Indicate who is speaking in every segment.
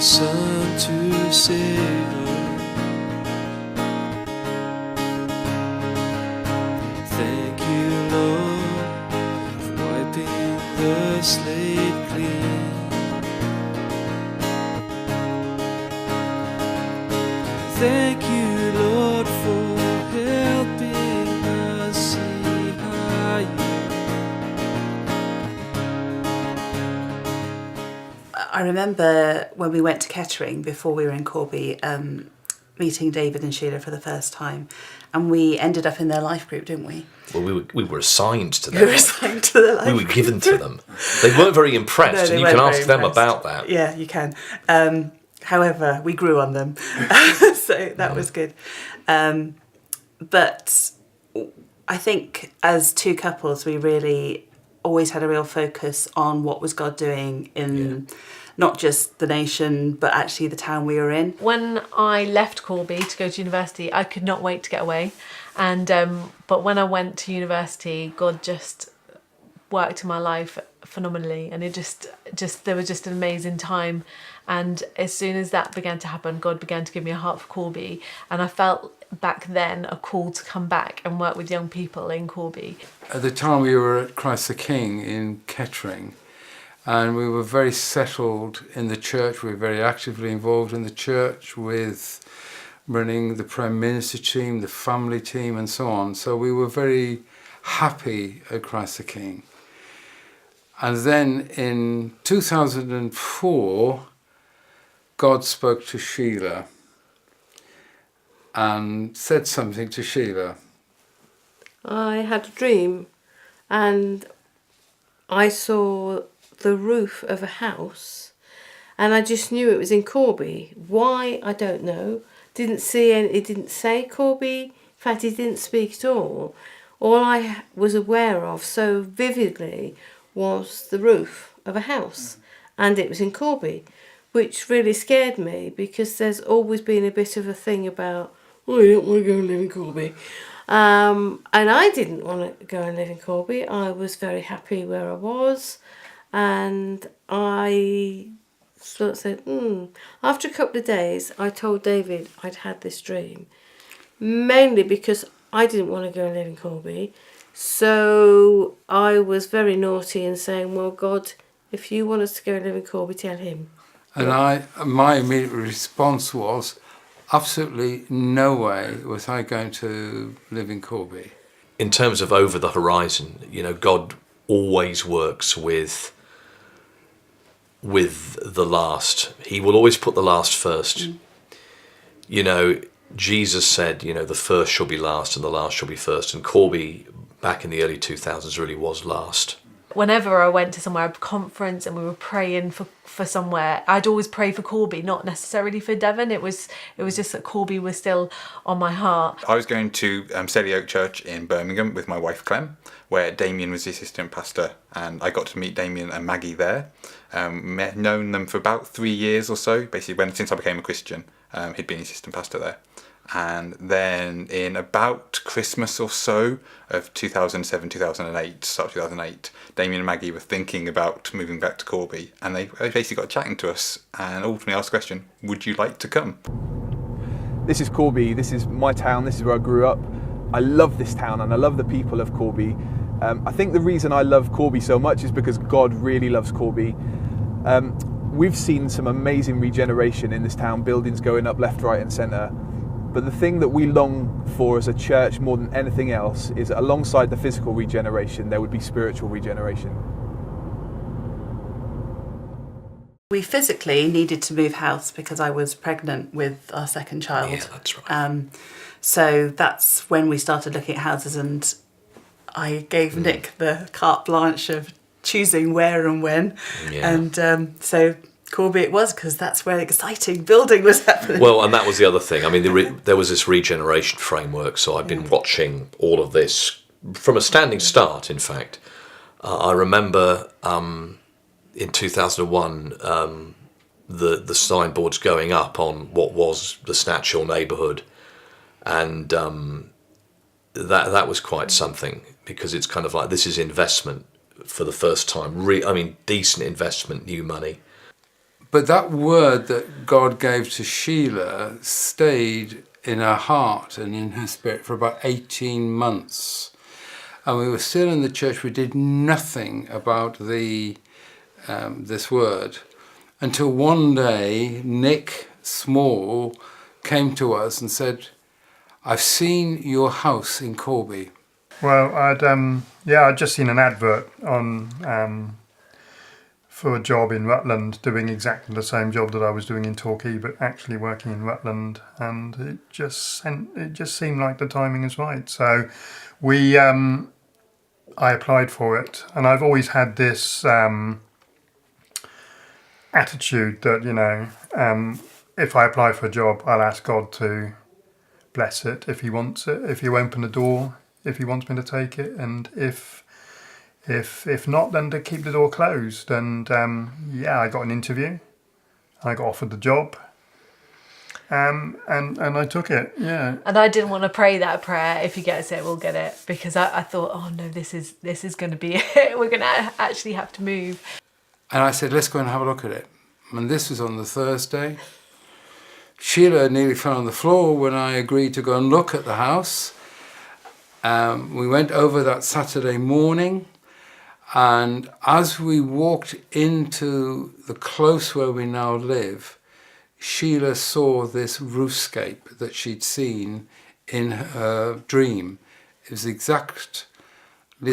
Speaker 1: Son to save her. Thank you, Lord, for wiping the slate clean. Thank you, Lord, for helping us see higher.
Speaker 2: I remember when we went to Kettering before we were in Corby, meeting David and Sheila for the first time, and we ended up in their life group, didn't we?
Speaker 1: Well, we were assigned to them.
Speaker 2: We were assigned to the life
Speaker 1: We were given to them. They weren't very impressed,
Speaker 2: No,
Speaker 1: and you can ask them about that.
Speaker 2: Yeah, you can. However, we grew on them, so that was good. But I think as two couples, we really always had a real focus on what was God doing in not just the nation, but actually the town we were in.
Speaker 3: When I left Corby to go to university, I could not wait to get away. And but when I went to university, God just worked in my life phenomenally, and it just there was just an amazing time. And as soon as that began to happen, God began to give me a heart for Corby, and I felt back then a call to come back and work with young people in Corby.
Speaker 4: At the time we were at Christ the King in Kettering, and we were very settled in the church. We were very actively involved in the church with running the Prime Minister team, the family team and so on. So we were very happy at Christ the King. And then in 2004, God spoke to Sheila and said something to Sheila.
Speaker 5: I had a dream and I saw the roof of a house and I just knew it was in Corby. Why, I don't know. Didn't see any, it didn't say Corby. In fact, he didn't speak at all. All I was aware of so vividly was the roof of a house, and it was in Corby, which really scared me because there's always been a bit of a thing about, oh, I don't want to go and live in Corby. And I didn't want to go and live in Corby. I was very happy where I was, and I sort of said, After a couple of days, I told David I'd had this dream, mainly because I didn't want to go and live in Corby. So I was very naughty in saying, well, God, if you want us to go and live in Corby, tell him.
Speaker 4: And my immediate response was, absolutely no way was I going to live in Corby.
Speaker 1: In terms of over the horizon, you know, God always works with the last. He will always put the last first. You know, Jesus said, you know, the first shall be last and the last shall be first. And Corby, back in the early 2000s, really was last.
Speaker 3: Whenever I went to somewhere, a conference, and we were praying for somewhere, I'd always pray for Corby, not necessarily for Devon. It was just that Corby was still on my heart.
Speaker 6: I was going to Steady Oak Church in Birmingham with my wife Clem, where Damien was the assistant pastor, and I got to meet Damien and Maggie there. Known them for about 3 years or so, basically since I became a Christian. He'd been assistant pastor there. And then in about Christmas or so of 2007, 2008, start of 2008, Damien and Maggie were thinking about moving back to Corby, and they basically got chatting to us and ultimately asked the question, would you like to come?
Speaker 7: This is Corby, this is my town, this is where I grew up. I love this town and I love the people of Corby. I think the reason I love Corby so much is because God really loves Corby. We've seen some amazing regeneration in this town, buildings going up left, right and centre. But the thing that we long for as a church more than anything else is that alongside the physical regeneration, there would be spiritual regeneration.
Speaker 2: We physically needed to move house because I was pregnant with our second child.
Speaker 1: Yeah, that's right.
Speaker 2: So that's when we started looking at houses, and I gave Nick the carte blanche of choosing where and when. Yeah. And so Corby it was, because that's where exciting building was happening.
Speaker 1: Well, and that was the other thing. I mean, there was this regeneration framework, so I've been watching all of this from a standing start, in fact. I remember in 2001, the signboards going up on what was the Snatchhill neighbourhood, and that was quite something, because it's kind of like, this is investment for the first time. Decent investment, new money.
Speaker 4: But that word that God gave to Sheila stayed in her heart and in her spirit for about 18 months. And we were still in the church. We did nothing about this word until one day Nick Small came to us and said, "I've seen your house in Corby."
Speaker 8: Well, I'd just seen an advert on for a job in Rutland, doing exactly the same job that I was doing in Torquay, but actually working in Rutland, and it just seemed like the timing is right. So I applied for it, and I've always had this attitude that if I apply for a job, I'll ask God to bless it if He wants it, if He'll open the door, if He wants me to take it, and if not, then to keep the door closed. And I got an interview, I got offered the job, and I took it. Yeah.
Speaker 3: And I didn't want to pray that prayer, if He gets it, we'll get it, because I thought, oh no, this is going to be it. We're going to actually have to move.
Speaker 4: And I said, let's go and have a look at it. And this was on the Thursday. Sheila nearly fell on the floor when I agreed to go and look at the house. We went over that Saturday morning, and as we walked into the close where we now live, Sheila saw this roofscape that she'd seen in her dream. It was exactly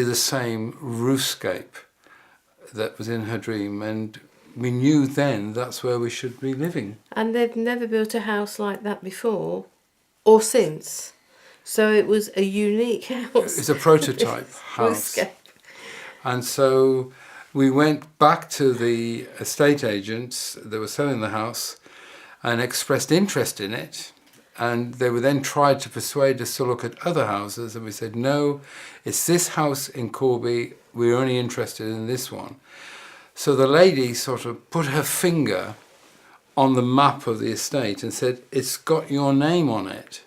Speaker 4: the same roofscape that was in her dream, and we knew then that's where we should be living.
Speaker 5: And they'd never built a house like that before or since. So it was a unique house.
Speaker 4: It's a prototype house. And so we went back to the estate agents that were selling the house and expressed interest in it. And they were then tried to persuade us to look at other houses. And we said, no, it's this house in Corby. We're only interested in this one. So the lady sort of put her finger on the map of the estate and said, it's got your name on it.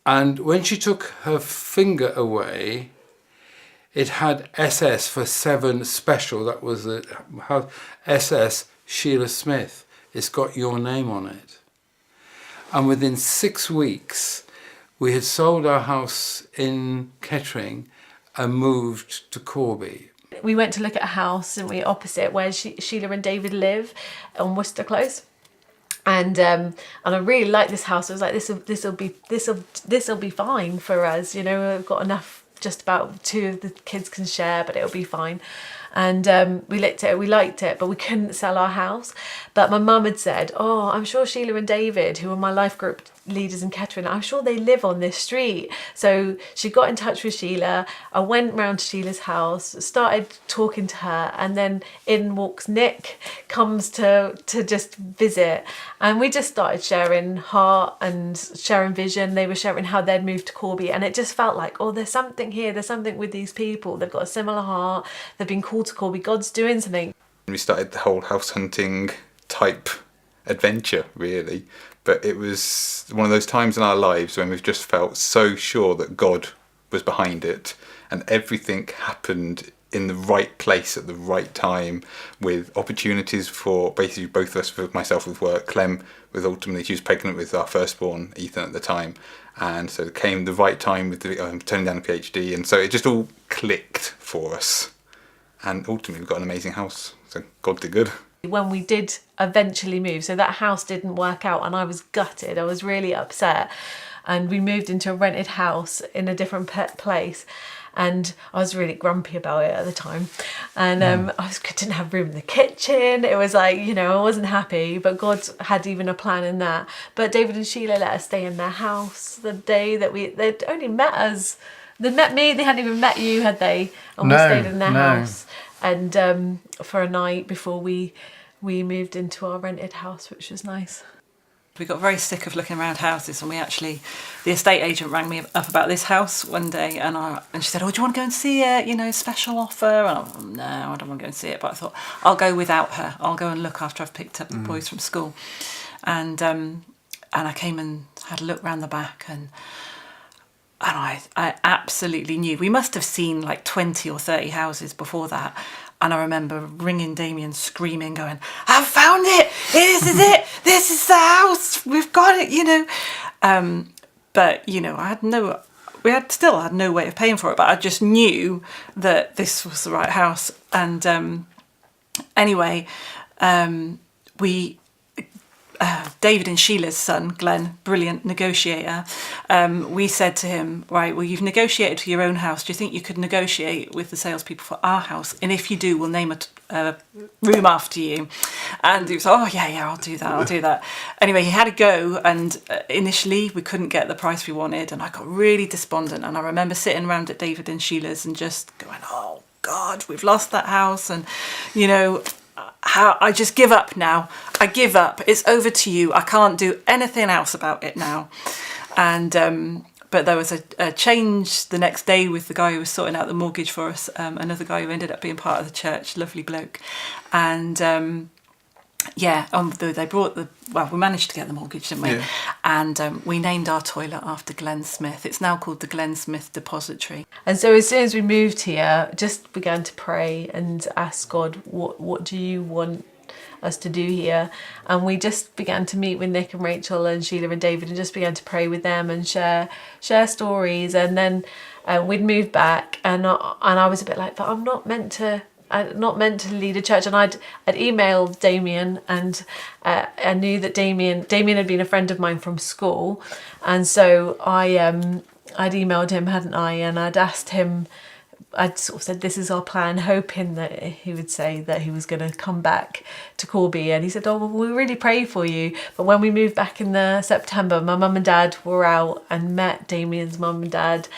Speaker 4: And when she took her finger away, it had SS for 7 special. That was the SS Sheila Smith. It's got your name on it. And within 6 weeks, we had sold our house in Kettering and moved to Corby.
Speaker 3: We went to look at a house, didn't we, opposite where Sheila and David live on Worcester Close. And I really liked this house. I was like, this'll be fine for us. You know, we've got enough. Just about 2 of the kids can share, but it'll be fine. And we liked it, but we couldn't sell our house. But my mum had said, oh, I'm sure Sheila and David, who are my life group leaders in Kettering, I'm sure they live on this street. So she got in touch with Sheila. I went round to Sheila's house, started talking to her, and then in walks Nick, comes to just visit. And we just started sharing heart and sharing vision. They were sharing how they'd moved to Corby, and it just felt like, oh, there's something here, there's something with these people. They've got a similar heart, they've been called to Corby, God's doing something.
Speaker 6: We started the whole house hunting type adventure, really. But it was one of those times in our lives when we've just felt so sure that God was behind it, and everything happened in the right place at the right time, with opportunities for basically both of us, for myself with work, Clem was ultimately, she was pregnant with our firstborn, Ethan, at the time. And so it came the right time with the, turning down a PhD, and so it just all clicked for us. And ultimately we've got an amazing house, so God did good.
Speaker 3: When we did eventually move, so that house didn't work out and I was gutted, I was really upset, and we moved into a rented house in a different place, and I was really grumpy about it at the time, and I didn't have room in the kitchen. It was like, you know, I wasn't happy, but God had even a plan in that. But David and Sheila let us stay in their house the day that they'd only met us. They'd met me, they hadn't even met you, had they? And we stayed in their house, and for a night before we moved into our rented house, which was nice.
Speaker 9: We got very sick of looking around houses, and the estate agent rang me up about this house one day, and she said, oh, do you want to go and see it, you know, special offer? And I thought, no, I don't want to go and see it, but I thought, I'll go without her, I'll go and look after I've picked up the boys from school. And I came and had a look round the back, and I absolutely knew. We must have seen like 20 or 30 houses before that, And I remember ringing Damien, screaming, going, "I've found it! This is it! This is the house! We've got it!" But still had no way of paying for it. But I just knew that this was the right house. And anyway, David and Sheila's son, Glenn, brilliant negotiator, we said to him, right, well, you've negotiated for your own house. Do you think you could negotiate with the salespeople for our house? And if you do, we'll name a room after you. And he was, oh, yeah, I'll do that. Anyway, he had to go, and initially we couldn't get the price we wanted, and I got really despondent. And I remember sitting around at David and Sheila's and just going, oh, God, we've lost that house. And, how I just give up now. I give up. It's over to you. I can't do anything else about it now. And but there was a change the next day with the guy who was sorting out the mortgage for us, another guy who ended up being part of the church, lovely bloke. And they brought we managed to get the mortgage, didn't we? Yeah. And we named our toilet after Glenn Smith. It's now called the Glenn Smith Depository.
Speaker 3: And so as soon as we moved here, just began to pray and ask God, what do you want us to do here? And we just began to meet with Nick and Rachel and Sheila and David and just began to pray with them and share stories. And then we'd moved back, and I was a bit like, but I'm not meant to lead a church. And I'd emailed Damien, and I knew that Damien had been a friend of mine from school, and so I'd emailed him, hadn't I? And I'd asked him, I'd sort of said, this is our plan, hoping that he would say that he was going to come back to Corby. And he said, oh, well, we really pray for you. But when we moved back in the September, my mum and dad were out and met Damien's mum and dad,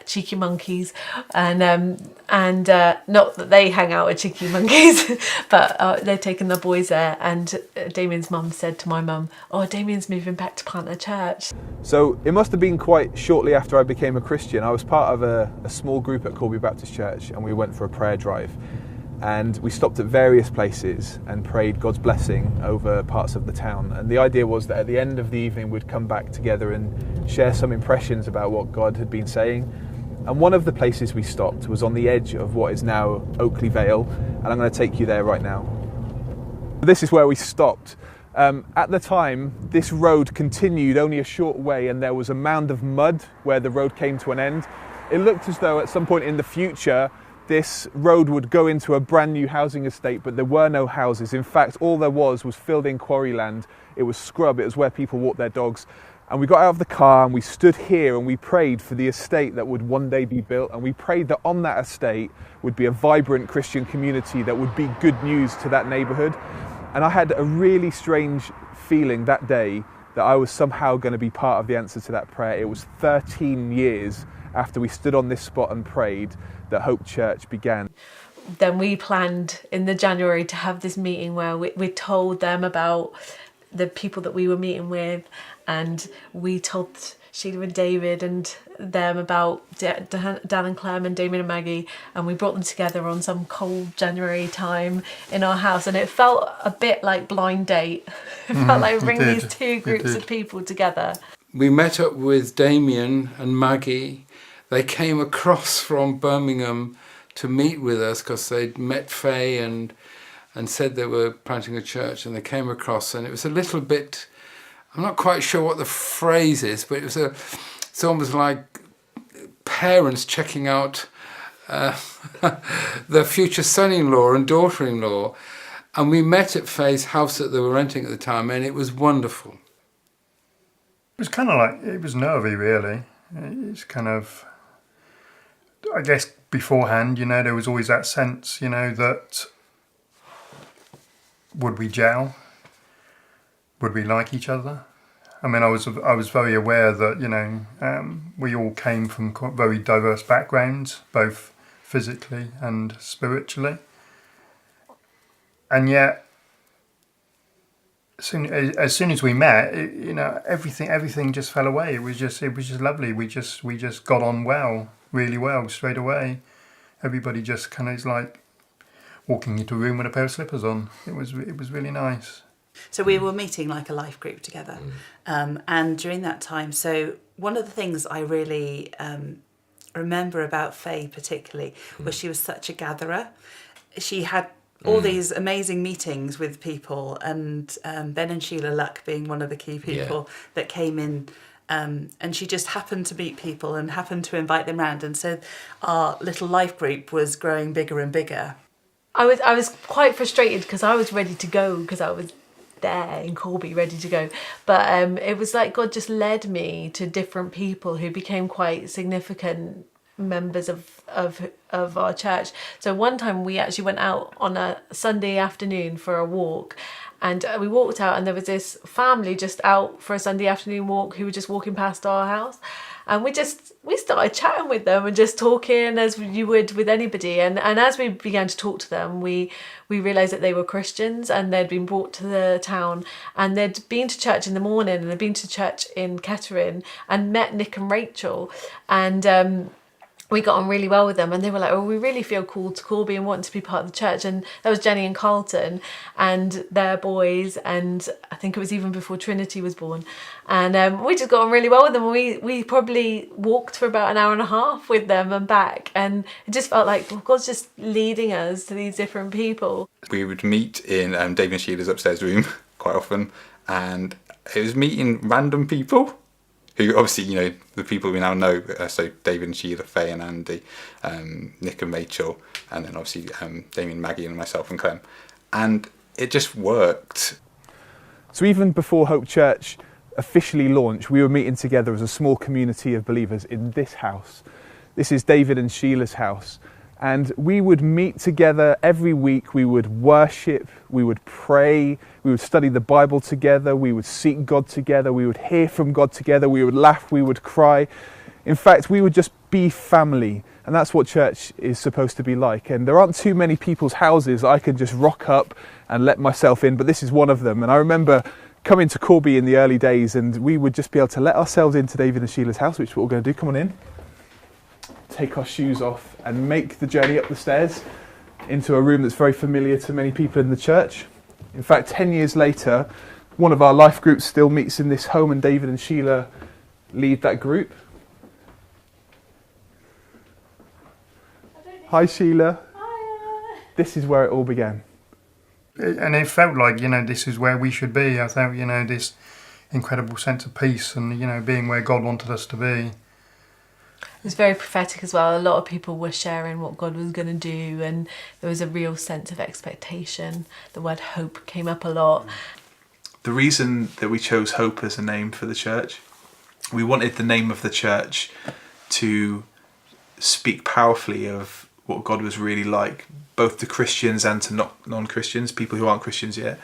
Speaker 3: cheeky monkeys, and not that they hang out with cheeky monkeys, but they'd taken their boys there. And Damien's mum said to my mum, oh, Damien's moving back to plant a church.
Speaker 7: So it must have been quite shortly after I became a Christian. I was part of a small group at Corby Baptist Church, and we went for a prayer drive. And we stopped at various places and prayed God's blessing over parts of the town. And the idea was that at the end of the evening we'd come back together and share some impressions about what God had been saying. And one of the places we stopped was on the edge of what is now Oakley Vale, and I'm going to take you there right now. This is where we stopped. At the time, this road continued only a short way, and there was a mound of mud where the road came to an end. It looked as though at some point in the future this road would go into a brand new housing estate, but there were no houses. In fact, all there was filled in quarry land. It was scrub, it was where people walked their dogs. And we got out of the car and we stood here and we prayed for the estate that would one day be built. And we prayed that on that estate would be a vibrant Christian community that would be good news to that neighbourhood. And I had a really strange feeling that day that I was somehow going to be part of the answer to that prayer. It was 13 years after we stood on this spot and prayed that Hope Church began.
Speaker 3: Then we planned in the January to have this meeting where we told them about the people that we were meeting with, and we told Sheila and David and them about Dan and Clem and Damien and Maggie, and we brought them together on some cold January time in our house, and it felt a bit like Blind Date. It felt like bringing these two groups of people together.
Speaker 4: We met up with Damien and Maggie. They came across from Birmingham to meet with us because they'd met Faye and said they were planting a church, and they came across, and it was a little bit, I'm not quite sure what the phrase is, but it's almost like parents checking out their future son-in-law and daughter-in-law. And we met at Faye's house that they were renting at the time, and it was wonderful.
Speaker 8: It was kind of like, it was nervy, really. It's kind of, I guess beforehand, there was always that sense, that would we gel? Would we like each other? I mean, I was very aware that, we all came from very diverse backgrounds, both physically and spiritually. And yet, as soon as we met, everything just fell away. It was just lovely. We just got on really well straight away. Everybody just kind of is like walking into a room with a pair of slippers on. It was really nice.
Speaker 2: So we were meeting like a life group together, and during that time, so one of the things I really remember about Faye particularly was she was such a gatherer. she had all these amazing meetings with people, and Ben and Sheila Luck being one of the key people that came in. And she just happened to meet people and happened to invite them round. And so our little life group was growing bigger and bigger.
Speaker 3: I was quite frustrated because I was ready to go, because I was there in Corby ready to go, but it was like God just led me to different people who became quite significant members of our church. So one time we actually went out on a Sunday afternoon for a walk, and we walked out, and there was this family just out for a Sunday afternoon walk who were just walking past our house, and we started chatting with them and just talking as you would with anybody. And as we began to talk to them, we realised that they were Christians, and they'd been brought to the town, and they'd been to church in the morning, and they'd been to church in Kettering and met Nick and Rachel, and we got on really well with them, and they were like, oh, we really feel called to Corby and want to be part of the church. And that was Jenny and Carlton and their boys, and I think it was even before Trinity was born. And we just got on really well with them. We probably walked for about an hour and a half with them and back, and it just felt like God's just leading us to these different people.
Speaker 6: We would meet in David and Sheila's upstairs room quite often, and it was meeting random people who obviously, you know, the people we now know, so David and Sheila, Faye and Andy, Nick and Rachel, and then obviously Damien, Maggie and myself and Clem. And it just worked.
Speaker 7: So even before Hope Church officially launched, we were meeting together as a small community of believers in this house. This is David and Sheila's house. And we would meet together every week, we would worship, we would pray, we would study the Bible together, we would seek God together, we would hear from God together, we would laugh, we would cry. In fact, we would just be family. And that's what church is supposed to be like. And there aren't too many people's houses I can just rock up and let myself in, but this is one of them. And I remember coming to Corby in the early days, and we would just be able to let ourselves into David and Sheila's house, which is what we're going to do. Come on in. Take our shoes off and make the journey up the stairs into a room that's very familiar to many people in the church. In fact, 10 years later, one of our life groups still meets in this home, and David and Sheila lead that group. Hi Sheila.
Speaker 3: Hi.
Speaker 7: This is where it all began.
Speaker 8: And it felt like, you know, this is where we should be. I felt, you know, this incredible sense of peace and, you know, being where God wanted us to be.
Speaker 3: It was very prophetic as well. A lot of people were sharing what God was going to do, and there was a real sense of expectation. The word hope came up a lot.
Speaker 10: The reason that we chose Hope as a name for the church, we wanted the name of the church to speak powerfully of what God was really like, both to Christians and to non-Christians, people who aren't Christians yet.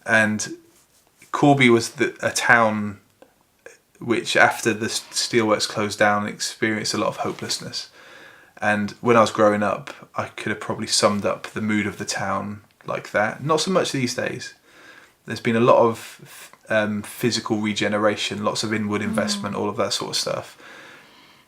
Speaker 10: And Corby was a town which, after the steelworks closed down, experienced a lot of hopelessness. And when I was growing up, I could have probably summed up the mood of the town like that. Not so much these days. There's been a lot of physical regeneration, lots of inward investment, all of that sort of stuff.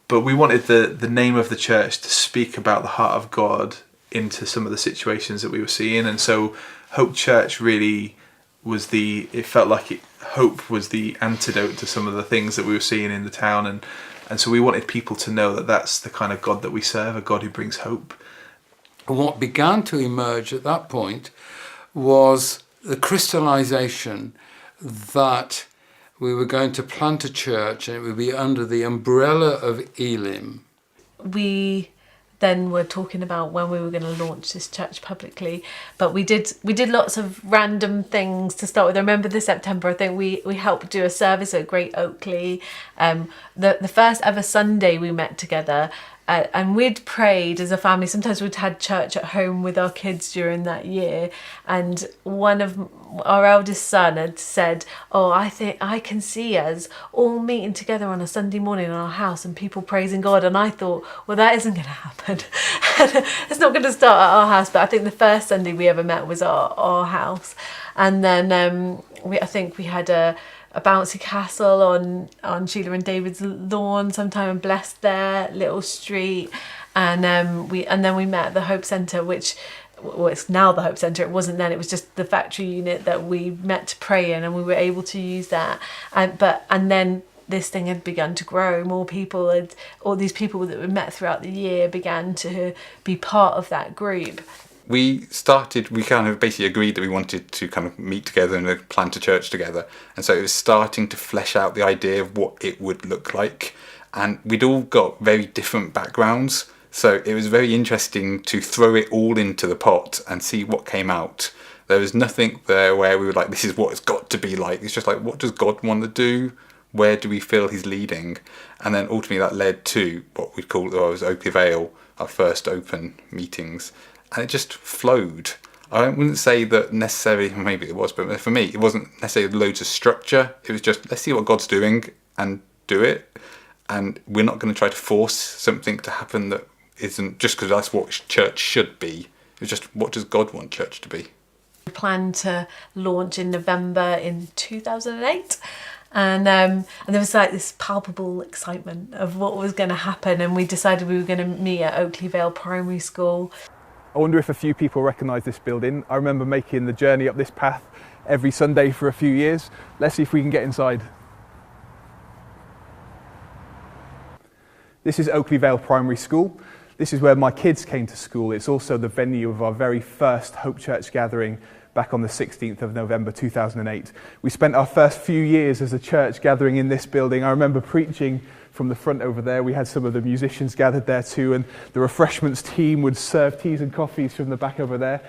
Speaker 10: But we wanted the name of the church to speak about the heart of God into some of the situations that we were seeing. And so Hope Church really was it felt like hope was the antidote to some of the things that we were seeing in the town. And so we wanted people to know that that's the kind of God that we serve, a God who brings hope.
Speaker 4: And what began to emerge at that point was the crystallization that we were going to plant a church, and it would be under the umbrella of Elim.
Speaker 3: We then were talking about when we were going to launch this church publicly, but we did lots of random things to start with. I remember this September, I think we helped do a service at Great Oakley. The first ever Sunday we met together, and we'd prayed as a family. Sometimes we'd had church at home with our kids during that year, and one of our eldest son had said, oh, I think I can see us all meeting together on a Sunday morning in our house and people praising God. And I thought, well, that isn't going to happen. It's not going to start at our house. But I think the first Sunday we ever met was our house. And then I think we had a bouncy castle on Sheila and David's lawn sometime, and blessed their little street. And then we met at the Hope Centre, which, well, it's now the Hope Centre. It wasn't then. It was just the factory unit that we met to pray in, and we were able to use that. And then this thing had begun to grow. All these people that we met throughout the year began to be part of that group.
Speaker 6: we kind of basically agreed that we wanted to kind of meet together and plant a church together. And so it was starting to flesh out the idea of what it would look like. And we'd all got very different backgrounds. So it was very interesting to throw it all into the pot and see what came out. There was nothing there where we were like, this is what it's got to be like. It's just like, what does God want to do? Where do we feel he's leading? And then ultimately that led to what we'd call Oakley Vale, our first open meetings. And it just flowed. I wouldn't say that necessarily, maybe it was, but for me, it wasn't necessarily loads of structure. It was just, let's see what God's doing and do it. And we're not going to try to force something to happen that isn't just because that's what church should be. It's just, what does God want church to be?
Speaker 3: We planned to launch in November in 2008. And there was like this palpable excitement of what was going to happen. And we decided we were going to meet at Oakley Vale Primary School.
Speaker 7: I wonder if a few people recognise this building. I remember making the journey up this path every Sunday for a few years. Let's see if we can get inside. This is Oakley Vale Primary School. This is where my kids came to school. It's also the venue of our very first Hope Church gathering back on the 16th of November 2008. We spent our first few years as a church gathering in this building. I remember preaching from the front over there. We had some of the musicians gathered there too, and the refreshments team would serve teas and coffees from the back over there.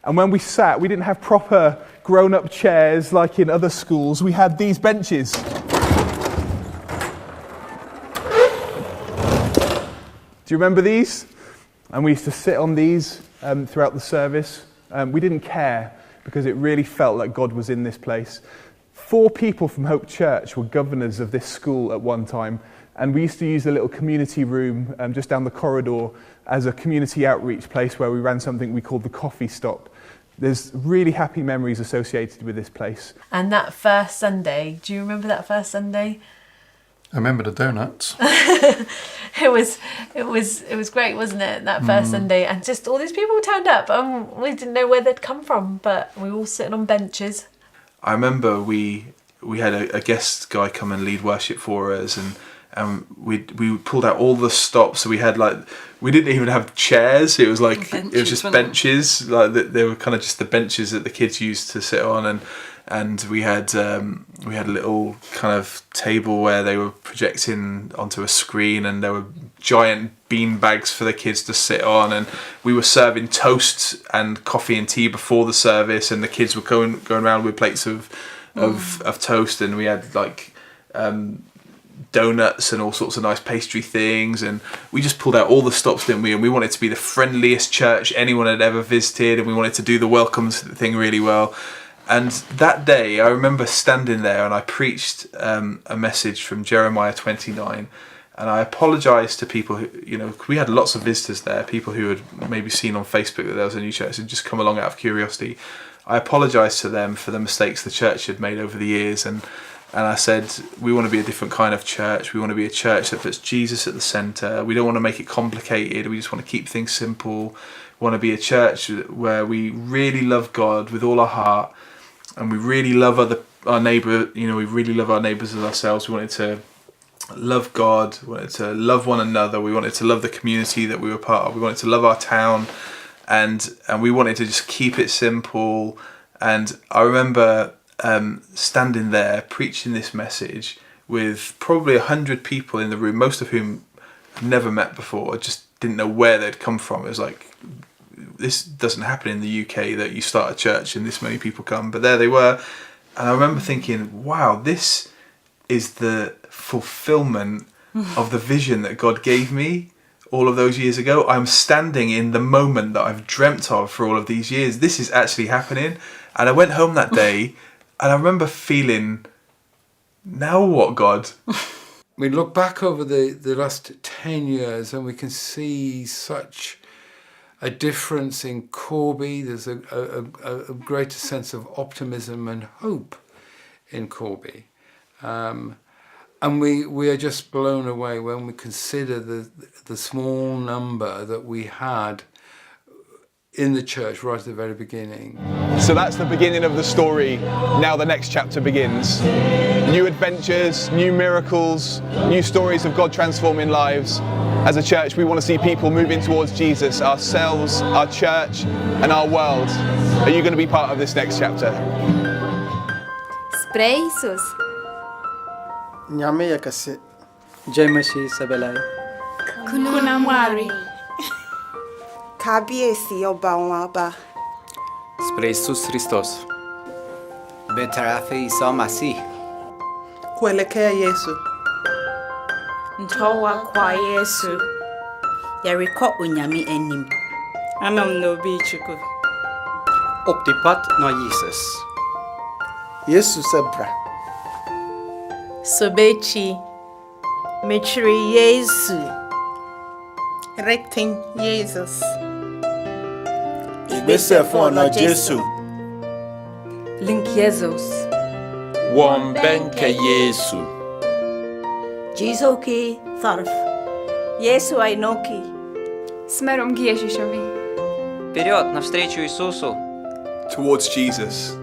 Speaker 7: And when we sat, we didn't have proper grown-up chairs like in other schools. We had these benches. Do you remember these? And we used to sit on these throughout the service. We didn't care because it really felt like God was in this place. 4 people from Hope Church were governors of this school at one time, and we used to use a little community room just down the corridor as a community outreach place where we ran something we called the coffee stop. There's really happy memories associated with this place.
Speaker 3: And that first Sunday, do you remember that first Sunday?
Speaker 8: I remember the donuts.
Speaker 3: It was great, wasn't it? That first Sunday, and just all these people turned up, and we didn't know where they'd come from, but we were all sitting on benches.
Speaker 10: I remember we had a guest guy come and lead worship for us, and we pulled out all the stops. So we had we didn't even have chairs. It was
Speaker 9: Benches,
Speaker 10: it was just benches. They were kind of just the benches that the kids used to sit on, and we had a little kind of table where they were projecting onto a screen, and there were giant bean bags for the kids to sit on, and we were serving toast and coffee and tea before the service, and the kids were going around with plates of toast, and we had donuts and all sorts of nice pastry things, and we just pulled out all the stops, didn't we? And we wanted to be the friendliest church anyone had ever visited, and we wanted to do the welcomes thing really well. And that day, I remember standing there and I preached a message from Jeremiah 29, and I apologised to people who, we had lots of visitors there, people who had maybe seen on Facebook that there was a new church and just come along out of curiosity. I apologised to them for the mistakes the church had made over the years, and I said, we want to be a different kind of church. We want to be a church that puts Jesus at the centre. We don't want to make it complicated. We just want to keep things simple. We want to be a church where we really love God with all our heart, and we really love our neighbour. We really love our neighbours as ourselves. We wanted to love God. We wanted to love one another. We wanted to love the community that we were part of. We wanted to love our town, and we wanted to just keep it simple. And I remember standing there preaching this message with probably 100 people in the room, most of whom I'd never met before. I just didn't know where they'd come from. It was like, this doesn't happen in the UK, that you start a church and this many people come. But there they were. And I remember thinking, wow, this is the fulfillment of the vision that God gave me all of those years ago. I'm standing in the moment that I've dreamt of for all of these years. This is actually happening. And I went home that day and I remember feeling, now what, God?
Speaker 4: We look back over the last 10 years and we can see such a difference in Corby. There's a greater sense of optimism and hope in Corby. And we are just blown away when we consider the small number that we had in the church right at the very beginning.
Speaker 7: So that's the beginning of the story. Now the next chapter begins. New adventures, new miracles, new stories of God transforming lives. As a church, we want to see people moving towards Jesus, ourselves, our church, and our world. Are you going to be part of this next chapter?
Speaker 11: Spray Jesus.
Speaker 12: Nyame yakase. Jemashi sabelai.
Speaker 11: Kuna mwari.
Speaker 13: Kabiesi obaonaba.
Speaker 12: Spray Jesus Christos.
Speaker 14: Betarafe Isa Masih.
Speaker 13: Kuelekea Yesu.
Speaker 11: Ntowa kwa Yesu.
Speaker 15: Yariko unyami enim.
Speaker 13: Anam nobi chuku.
Speaker 12: Op die pad naar Jezus. Yesu sebra.
Speaker 15: Sobechi. Metri Yesu.
Speaker 13: Recting Jesus.
Speaker 12: Igbese fún ọ̀nà Jésù.
Speaker 5: Link Jesus.
Speaker 14: Wọ́n bẹ́ńkẹ́ Jésù.
Speaker 15: Jizoki Tharf. Yesu Ainoki.
Speaker 11: Smerom k Ježišovi.
Speaker 16: Вперед, навстречу Иисусу.
Speaker 7: Towards Jesus.